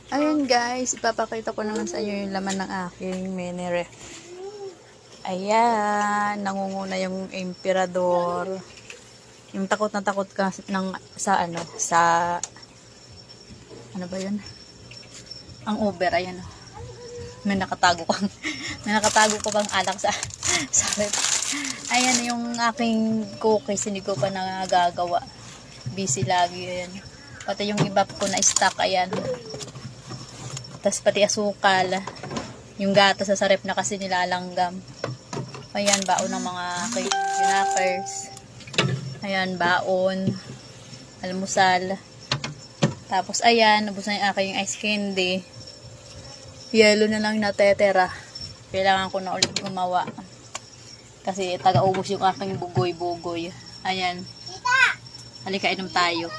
Ayan guys, ipapakita ko naman sa inyo yung laman ng aking mini ref. Ayan, nangunguna yung emperador. Yung takot na takot ka sa ano ba yun? Ang Uber, ayan. May nakatago ko bang alak sa ref. Ayan yung aking cookies, hindi ko pa nagagawa. Busy lagi, ayan. Pati yung iba ko na stock, ayan. Tapos pati asukal. Yung gatas sa ref na kasi nilalanggam. Ayan, baon ng mga knackers. Ayan, baon. Almusal. Tapos ayan, nabos na yung aking ice candy. Yellow na lang natetera. Kailangan ko na ulit gumawa. Kasi taga-ubos yung aking bugoy-bugoy. Ayan. Halika, inom tayo.